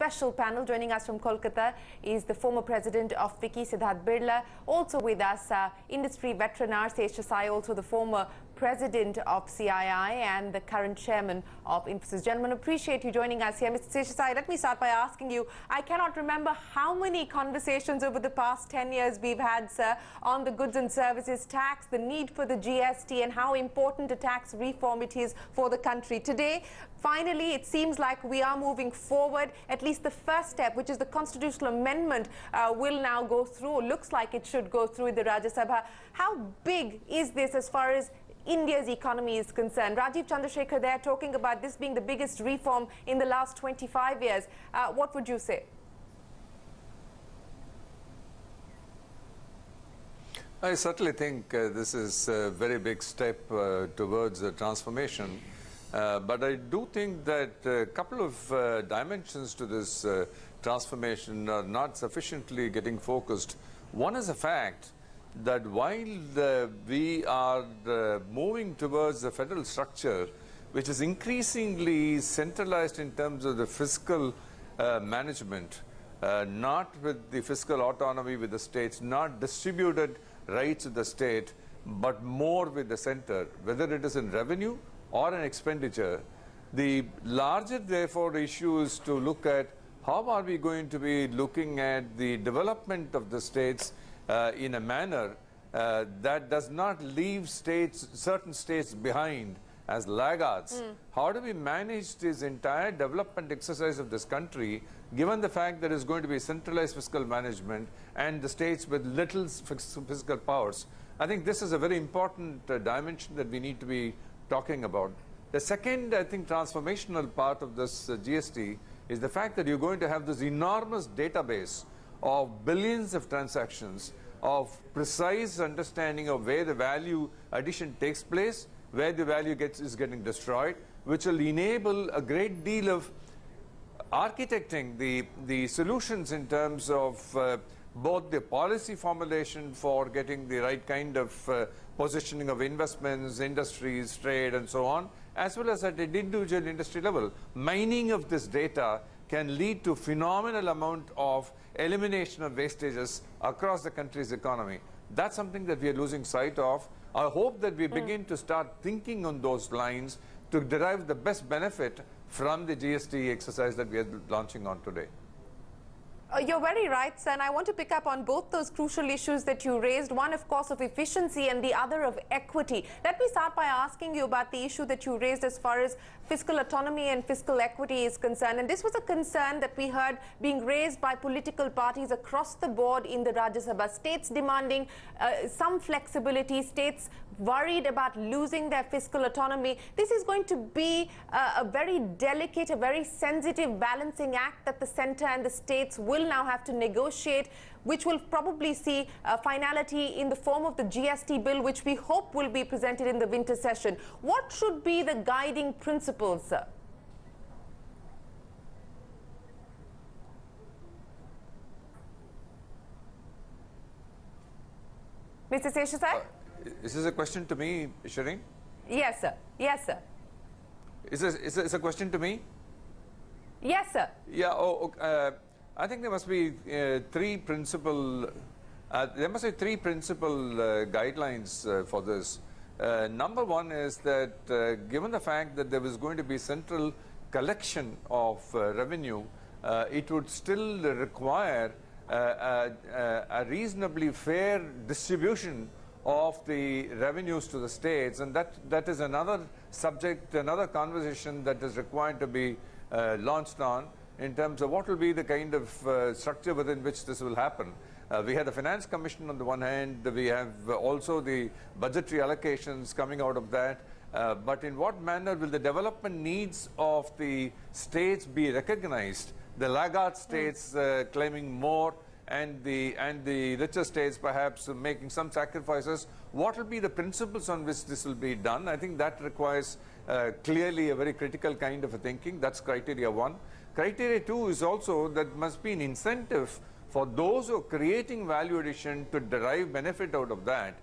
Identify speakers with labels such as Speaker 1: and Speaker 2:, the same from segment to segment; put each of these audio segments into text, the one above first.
Speaker 1: special panel. Joining us from Kolkata is the former president of FICCI, Siddharth Birla. Also with us, industry veteran Seshasayee, also the former president of CII and the current chairman of Infosys. Gentlemen, appreciate you joining us here. Mr. Seshasayee, let me start by asking you, I cannot remember how many conversations over the past 10 years we've had, sir, on the goods and services tax, the need for the GST and how important a tax reform it is for the country. Today, finally, it seems like we are moving forward. At least the first step, which is the constitutional amendment, will now go through, or looks like it should go through in the Rajya Sabha. How big is this as far as India's economy is concerned? Rajiv Chandrasekhar there talking about this being the biggest reform in the last 25 years. What would you say?
Speaker 2: I certainly think this is a very big step towards transformation. But I do think that a couple of dimensions to this transformation are not sufficiently getting focused. One is the fact that while we are moving towards a federal structure which is increasingly centralized in terms of the fiscal management, not with the fiscal autonomy with the states, not distributed rights with the state, but more with the center, whether it is in revenue or an expenditure. The larger, therefore, issue is to look at how are we going to be looking at the development of the states in a manner that does not leave certain states behind as laggards. How do we manage this entire development exercise of this country, given the fact that there is going to be centralized fiscal management and the states with little fiscal powers? I think this is a very important dimension that we need to be talking about. The second, I think, transformational part of this GST is the fact that you're going to have this enormous database of billions of transactions, of precise understanding of where the value addition takes place, where the value is getting destroyed, which will enable a great deal of architecting the solutions in terms of both the policy formulation for getting the right kind of positioning of investments, industries, trade, and so on, as well as at an individual industry level. Mining of this data can lead to phenomenal amount of elimination of wastages across the country's economy. That's something that we are losing sight of. I hope that we begin to start thinking on those lines to derive the best benefit from the GST exercise that we are launching on today.
Speaker 1: You're very right, sir, and I want to pick up on both those crucial issues that you raised, one, of course, of efficiency and the other of equity. Let me start by asking you about the issue that you raised as far as fiscal autonomy and fiscal equity is concerned. And this was a concern that we heard being raised by political parties across the board in the Rajya Sabha. States demanding some flexibility, states worried about losing their fiscal autonomy. This is going to be a very delicate, a very sensitive balancing act that the center and the states will now have to negotiate, which will probably see finality in the form of the GST bill, which we hope will be presented in the winter session. What should be the guiding principles, sir? Mr. Seshasayee?
Speaker 2: Is this a question to me, Shereen?
Speaker 1: Yes, sir. Yes, sir.
Speaker 2: Is this a question to me?
Speaker 1: Yes, sir.
Speaker 2: Yeah. I think there must be three principal guidelines for this. Number one is that given the fact that there was going to be central collection of revenue, it would still require a reasonably fair distribution of the revenues to the states, and that is another subject, another conversation that is required to be launched on, in terms of what will be the kind of structure within which this will happen. We had the Finance Commission on the one hand, we have also the budgetary allocations coming out of that, but in what manner will the development needs of the states be recognized? The laggard states claiming more, and the richer states perhaps making some sacrifices. What will be the principles on which this will be done? I think that requires clearly a very critical kind of a thinking. That's criteria one. Criteria two is also that must be an incentive for those who are creating value addition to derive benefit out of that.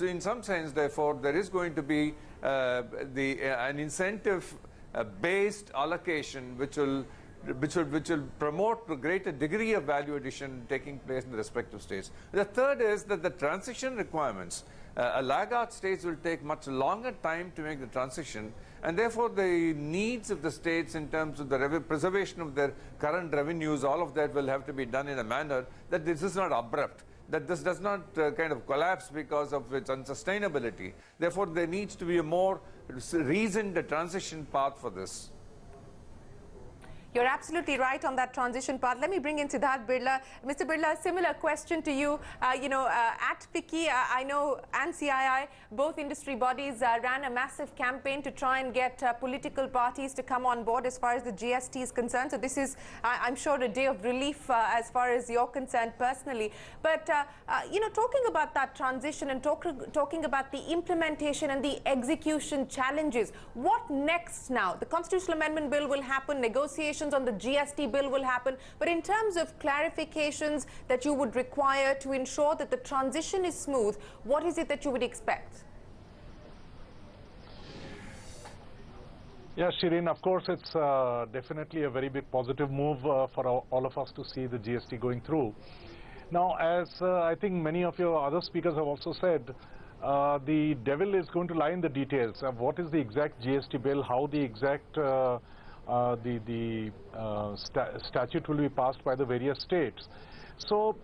Speaker 2: In some sense, therefore, there is going to be an incentive based allocation which will which will promote a greater degree of value addition taking place in the respective states. The third is that the transition requirements, laggard states will take much longer time to make the transition, and therefore the needs of the states in terms of the preservation of their current revenues, all of that will have to be done in a manner that this is not abrupt, that this does not kind of collapse because of its unsustainability. Therefore, there needs to be a more reasoned transition path for this.
Speaker 1: You're absolutely right on that transition part. Let me bring in Siddharth Birla. Mr. Birla, a similar question to you. At FICCI, I know, and CII, both industry bodies ran a massive campaign to try and get political parties to come on board as far as the GST is concerned. So this is, I'm sure, a day of relief as far as you're concerned personally. But, talking about that transition and talking about the implementation and the execution challenges, what next now? The Constitutional Amendment Bill will happen, negotiations on the GST bill will happen, but in terms of clarifications that you would require to ensure that the transition is smooth, what is it that you would expect?
Speaker 3: Yeah, Shereen, of course, it's definitely a very big positive move for all of us to see the GST going through. Now, as I think many of your other speakers have also said, the devil is going to lie in the details of what is the exact GST bill, how the exact statute will be passed by the various states. So,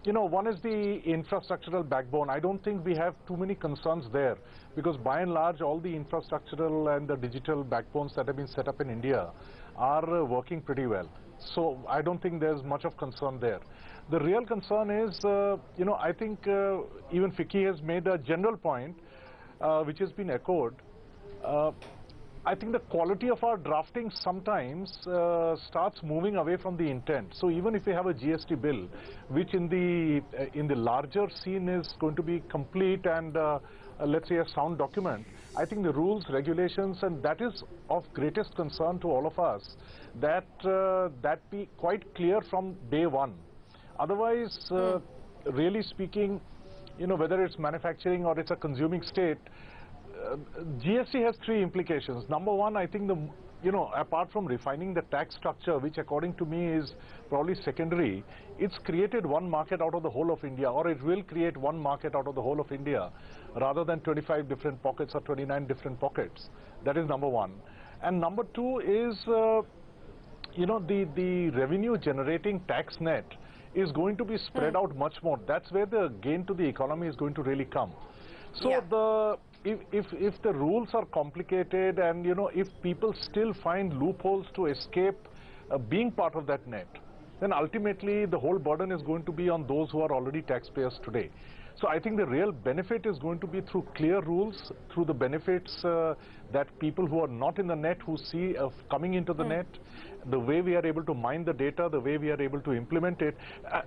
Speaker 3: one is the infrastructural backbone. I don't think we have too many concerns there, because by and large, all the infrastructural and the digital backbones that have been set up in India are working pretty well. So I don't think there's much of concern there. The real concern is, I think even FICCI has made a general point, which has been echoed. I think the quality of our drafting sometimes starts moving away from the intent. So even if we have a GST bill, which in the larger scene is going to be complete and let's say a sound document, I think the rules, regulations, and that is of greatest concern to all of us, that that be quite clear from day one. Otherwise, really speaking, whether it's manufacturing or it's a consuming state, GST has three implications. Number one, I think apart from refining the tax structure, which according to me is probably secondary, it's created one market out of the whole of India, or it will create one market out of the whole of India, rather than 25 different pockets or 29 different pockets. That is number one. And number two is, the revenue generating tax net is going to be spread out much more. That's where the gain to the economy is going to really come. So if the rules are complicated and, if people still find loopholes to escape being part of that net, then ultimately the whole burden is going to be on those who are already taxpayers today. So I think the real benefit is going to be through clear rules, through the benefits that people who are not in the net who see coming into the net, the way we are able to mine the data, the way we are able to implement it.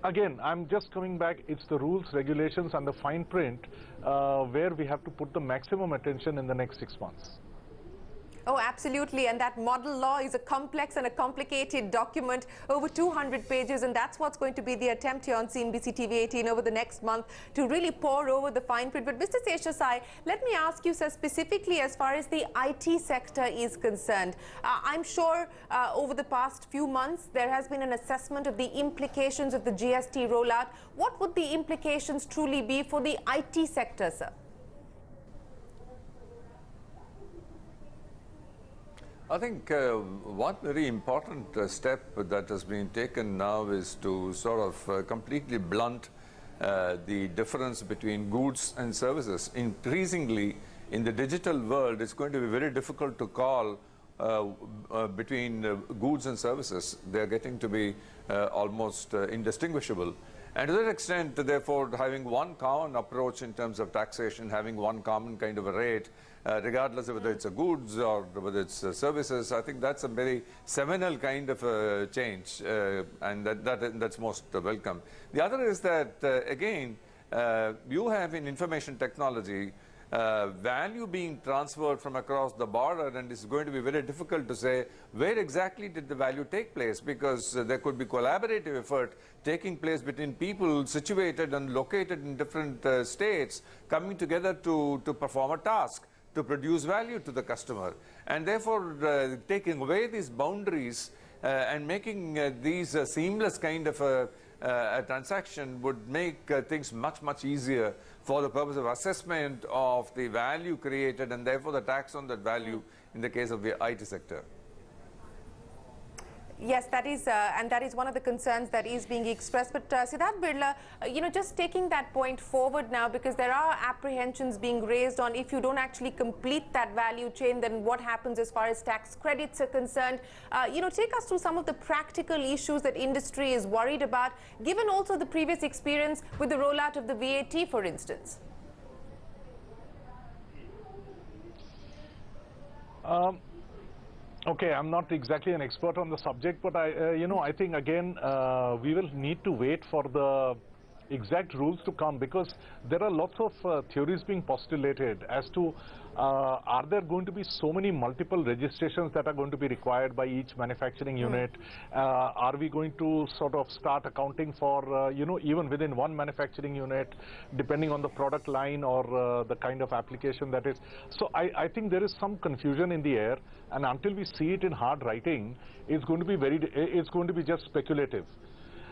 Speaker 3: Again, I'm just coming back, it's the rules, regulations and the fine print where we have to put the maximum attention in the next 6 months.
Speaker 1: Oh, absolutely. And that model law is a complex and a complicated document, over 200 pages. And that's what's going to be the attempt here on CNBC TV 18 over the next month to really pour over the fine print. But Mr. Seshasayee, let me ask you, sir, specifically as far as the IT sector is concerned. I'm sure over the past few months, there has been an assessment of the implications of the GST rollout. What would the implications truly be for the IT sector, sir?
Speaker 2: I think one very important step that has been taken now is to sort of completely blunt the difference between goods and services. Increasingly, in the digital world, it's going to be very difficult to call between goods and services. They're getting to be almost indistinguishable. And to that extent, therefore, having one common approach in terms of taxation, having one common kind of a rate, regardless of whether it's a goods or whether it's services, I think that's a very seminal kind of a change, and that's most welcome. The other is that, again, you have in information technology, value being transferred from across the border, and it's going to be very difficult to say where exactly did the value take place, because there could be collaborative effort taking place between people situated and located in different states coming together to perform a task, to produce value to the customer. And therefore, taking away these boundaries and making these seamless kind of a transaction would make things much easier for the purpose of assessment of the value created and therefore the tax on that value in the case of the IT sector.
Speaker 1: Yes, that is, and that is one of the concerns that is being expressed. But Siddharth Birla, just taking that point forward now, because there are apprehensions being raised on if you don't actually complete that value chain, then what happens as far as tax credits are concerned. Take us through some of the practical issues that industry is worried about, given also the previous experience with the rollout of the VAT, for instance.
Speaker 3: Okay, I'm not exactly an expert on the subject, but I think again we will need to wait for the exact rules to come, because there are lots of theories being postulated as to are there going to be so many multiple registrations that are going to be required by each manufacturing unit? Are we going to sort of start accounting for, even within one manufacturing unit, depending on the product line or the kind of application that is? So I think there is some confusion in the air, and until we see it in hard writing, it's going to be just speculative.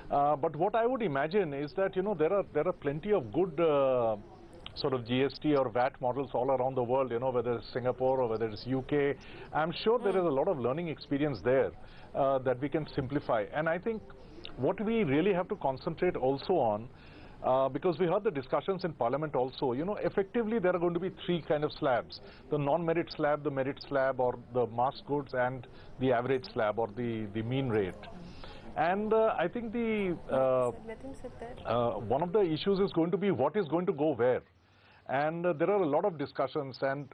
Speaker 3: But what I would imagine is that there are plenty of good sort of GST or VAT models all around the world, whether it's Singapore or whether it's UK. I'm sure there is a lot of learning experience there that we can simplify. And I think what we really have to concentrate also on, because we heard the discussions in Parliament also, effectively there are going to be three kind of slabs: the non-merit slab, the merit slab, or the mass goods, and the average slab, or the mean rate. And I think one of the issues is going to be what is going to go where. And there are a lot of discussions, and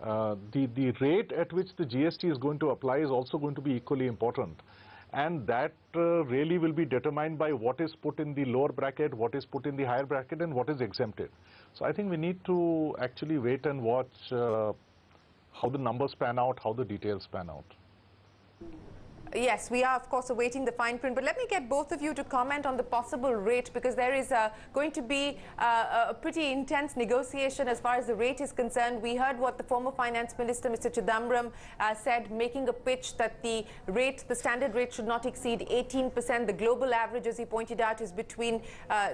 Speaker 3: the rate at which the GST is going to apply is also going to be equally important. And that really will be determined by what is put in the lower bracket, what is put in the higher bracket, and what is exempted. So I think we need to actually wait and watch how the numbers pan out, how the details pan out.
Speaker 1: Yes, we are, of course, awaiting the fine print. But let me get both of you to comment on the possible rate, because there is going to be a pretty intense negotiation as far as the rate is concerned. We heard what the former Finance Minister, Mr. Chidambaram, said, making a pitch that the standard rate should not exceed 18%. The global average, as he pointed out, is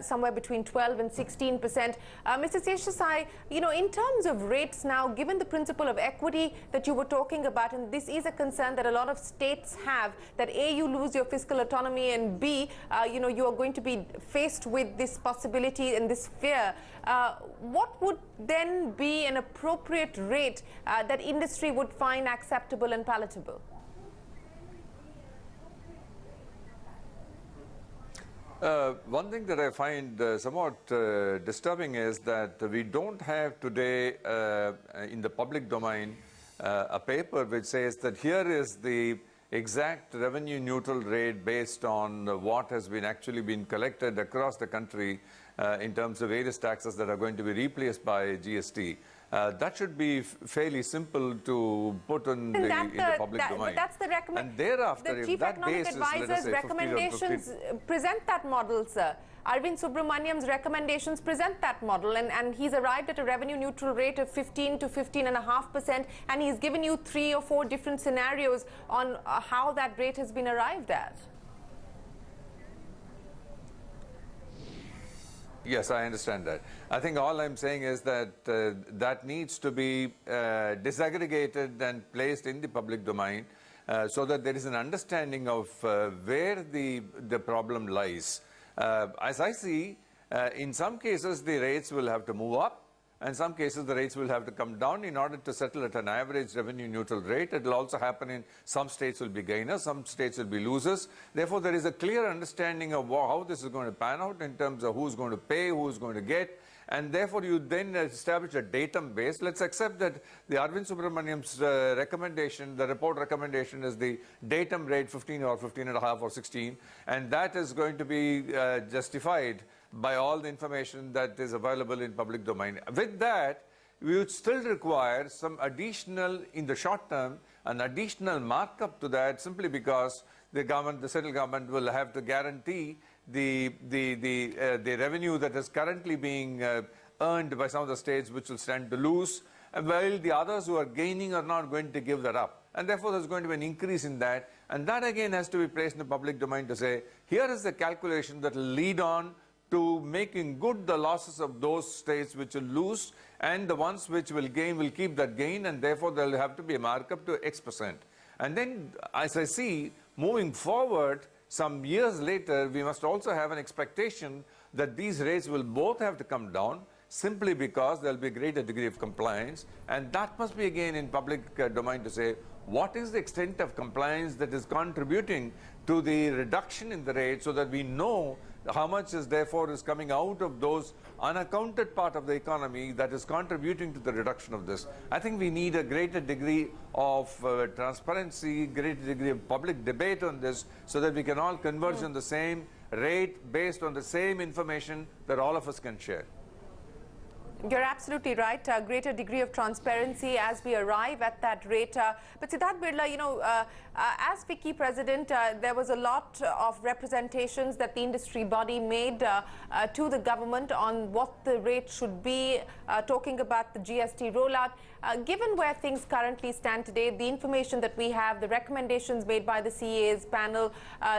Speaker 1: somewhere between 12 and 16%. Mr. Seshasayee, in terms of rates now, given the principle of equity that you were talking about, and this is a concern that a lot of states have, that A, you lose your fiscal autonomy, and B, you are going to be faced with this possibility and this fear. What would then be an appropriate rate that industry would find acceptable and palatable?
Speaker 2: One thing that I find somewhat disturbing is that we don't have today in the public domain a paper which says that here is the exact revenue neutral rate based on what has actually been collected across the country in terms of various taxes that are going to be replaced by GST. That should be fairly simple to put in the public domain.
Speaker 1: That's the recommendation.
Speaker 2: And thereafter,
Speaker 1: the
Speaker 2: if
Speaker 1: Chief
Speaker 2: that
Speaker 1: Economic
Speaker 2: base is, let us
Speaker 1: Advisor's
Speaker 2: say, 15 or 15,
Speaker 1: recommendations present that model, sir. Arvind Subramaniam's recommendations present that model, and he's arrived at a revenue neutral rate of 15 to 15.5%, and he's given you 3 or 4 different scenarios on how that rate has been arrived at.
Speaker 2: Yes, I understand that. I think all I'm saying is that that needs to be disaggregated and placed in the public domain so that there is an understanding of where the problem lies. As I see, in some cases the rates will have to move up, and in some cases the rates will have to come down in order to settle at an average revenue neutral rate. It will also happen in some states will be gainers, some states will be losers. Therefore, there is a clear understanding of how this is going to pan out in terms of who's going to pay, who's going to get, and therefore you then establish a datum base. Let's accept that the Arvind Subramaniam's recommendation, the report recommendation, is the datum rate 15 or 15.5 or 16, and that is going to be justified by all the information that is available in public domain. With that, we would still require some additional, in the short term, an additional markup to that, simply because the government, the central government, will have to guarantee the revenue that is currently being earned by some of the states which will stand to lose. while the others who are gaining are not going to give that up. And therefore, there's going to be an increase in that. And that again has to be placed in the public domain to say, here is the calculation that will lead on to making good the losses of those states which will lose, and the ones which will gain will keep that gain, and therefore there will have to be a markup to X%. And then, as I see, moving forward, some years later, we must also have an expectation that these rates will both have to come down, simply because there will be a greater degree of compliance, and that must be again in public domain to say, what is the extent of compliance that is contributing to the reduction in the rate, so that we know how much is therefore is coming out of those unaccounted part of the economy that is contributing to the reduction of this. I think we need a greater degree of transparency, greater degree of public debate on this, so that we can all converge on the same rate based on the same information that all of us can share.
Speaker 1: You're absolutely right. A greater degree of transparency as we arrive at that rate. But Siddharth Birla, you know, as FICCI president, there was a lot of representations that the industry body made to the government on what the rate should be, talking about the GST rollout. Given where things currently stand today, the information that we have, the recommendations made by the CA's panel,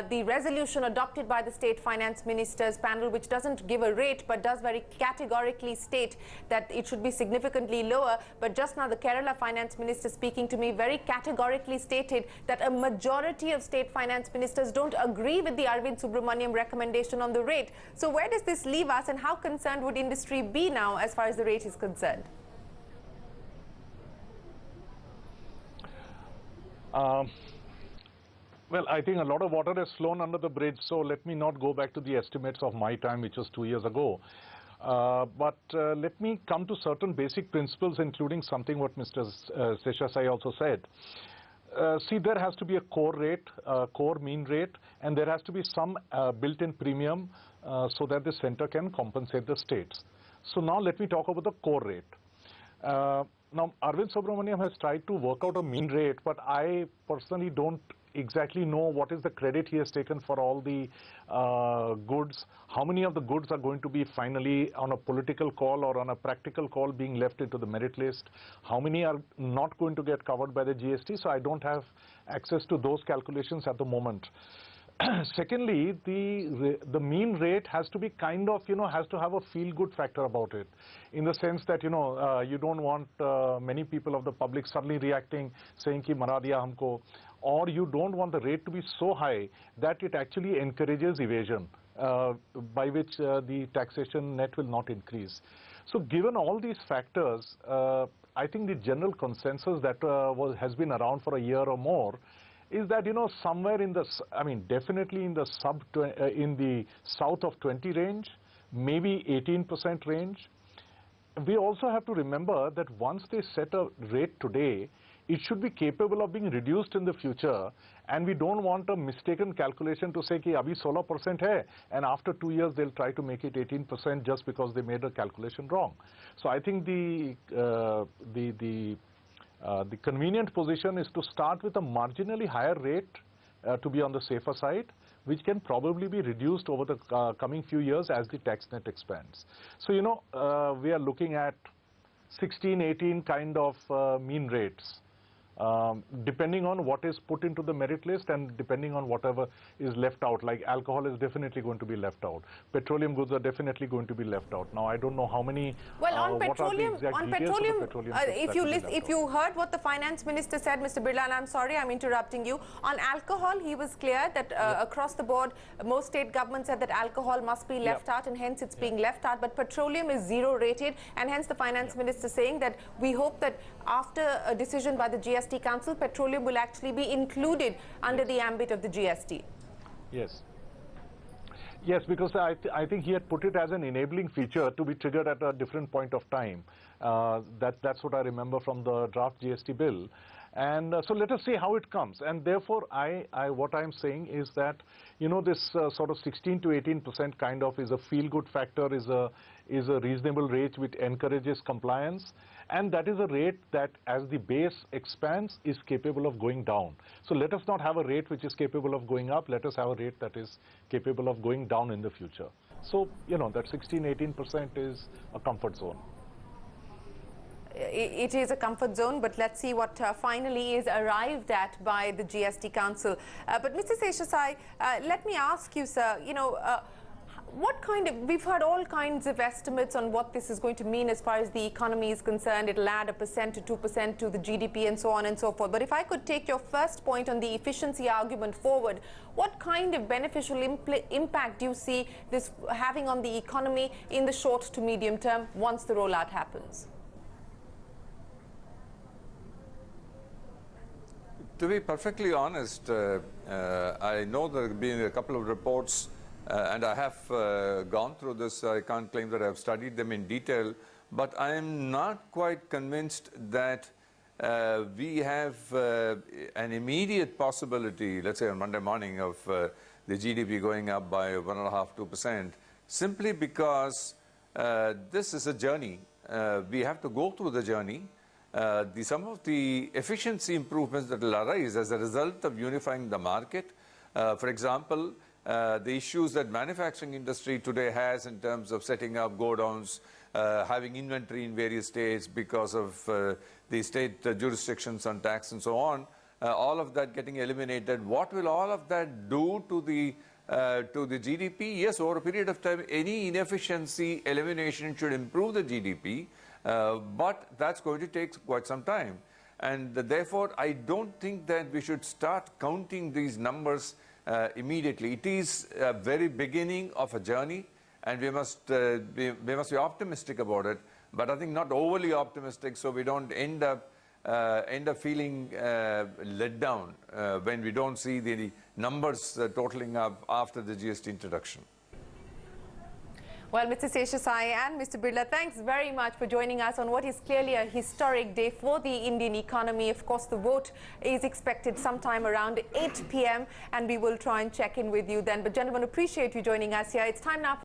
Speaker 1: the resolution adopted by the State Finance Minister's panel, which doesn't give a rate but does very categorically state that it should be significantly lower. But just now the Kerala Finance Minister speaking to me very categorically stated that a majority of state finance ministers don't agree with the Arvind Subramaniam recommendation on the rate. So where does this leave us, and how concerned would industry be now as far as the rate is concerned?
Speaker 3: Well, I think a lot of water has flown under the bridge, so let me not go back to the estimates of my time, which was 2 years ago. But let me come to certain basic principles, including something what Mr. Seshasayee also said. See, there has to be a core rate, core mean rate, and there has to be some built-in premium so that the center can compensate the states. So now let me talk about the core rate. Now, Arvind Subramaniam has tried to work out a mean rate, but I personally don't exactly know what is the credit he has taken for all the goods. How many of the goods are going to be finally on a political call or on a practical call being left into the merit list? How many are not going to get covered by the GST? So I don't have access to those calculations at the moment. Secondly, the mean rate has to be kind of, has to have a feel-good factor about it, in the sense that, you don't want many people of the public suddenly reacting, saying ki mara diya humko, or you don't want the rate to be so high that it actually encourages evasion, by which the taxation net will not increase. So given all these factors, I think the general consensus that has been around for a year or more is that, somewhere in the, definitely in the in the south of 20 range, maybe 18% range. We also have to remember that once they set a rate today, it should be capable of being reduced in the future, and we don't want a mistaken calculation to say ki abhi 16% hai, and after 2 years they'll try to make it 18% just because they made a calculation wrong. So I think the convenient position is to start with a marginally higher rate to be on the safer side, which can probably be reduced over the coming few years as the tax net expands. So, we are looking at 16, 18 kind of mean rates. Depending on what is put into the merit list and depending on whatever is left out, like alcohol is definitely going to be left out. Petroleum goods are definitely going to be left out. Now, I don't know how many.
Speaker 1: Well, on petroleum, if you heard what the finance minister said, Mr. Birla, and I'm sorry, I'm interrupting you. On alcohol, he was clear that across the board, most state governments said that alcohol must be left out, and hence it's being left out. But petroleum is zero rated, and hence the finance minister saying that we hope that after a decision by the GST Council, petroleum will actually be included under the ambit of the GST.
Speaker 3: Yes. Yes, because I think he had put it as an enabling feature to be triggered at a different point of time. That's what I remember from the draft GST bill. And so let us see how it comes. And therefore, what I'm saying is that, this sort of 16 to 18% kind of is a feel-good factor, is a reasonable rate which encourages compliance. And that is a rate that, as the base expands, is capable of going down. So let us not have a rate which is capable of going up. Let us have a rate that is capable of going down in the future. So, that 16, 18% is a comfort zone.
Speaker 1: it is a comfort zone, but let's see what finally is arrived at by the GST Council. But Mr. Seshasayee, let me ask you, sir, what kind of, we've heard all kinds of estimates on what this is going to mean as far as the economy is concerned. It'll add 1% to 2% to the GDP and so on and so forth. But if I could take your first point on the efficiency argument forward, what kind of beneficial impact do you see this having on the economy in the short to medium term once the rollout happens?
Speaker 2: To be perfectly honest, I know there have been a couple of reports and I have gone through this. I can't claim that I have studied them in detail, but I am not quite convinced that we have an immediate possibility, let's say on Monday morning, of the GDP going up by 1.5–2%, simply because this is a journey. We have to go through the journey. Some of the efficiency improvements that will arise as a result of unifying the market, for example, the issues that manufacturing industry today has in terms of setting up godowns, having inventory in various states because of the state jurisdictions on tax and so on, all of that getting eliminated. What will all of that do to the GDP? Yes, over a period of time, any inefficiency elimination should improve the GDP, but that's going to take quite some time. And therefore, I don't think that we should start counting these numbers immediately. It is a very beginning of a journey, and we must be optimistic about it, but I think not overly optimistic, so we don't end up feeling let down when we don't see the numbers totaling up after the GST introduction.
Speaker 1: Well, Mr. Seshasayee and Mr. Birla, thanks very much for joining us on what is clearly a historic day for the Indian economy. Of course, the vote is expected sometime around 8 p.m. and we will try and check in with you then. But gentlemen, appreciate you joining us here. It's time now.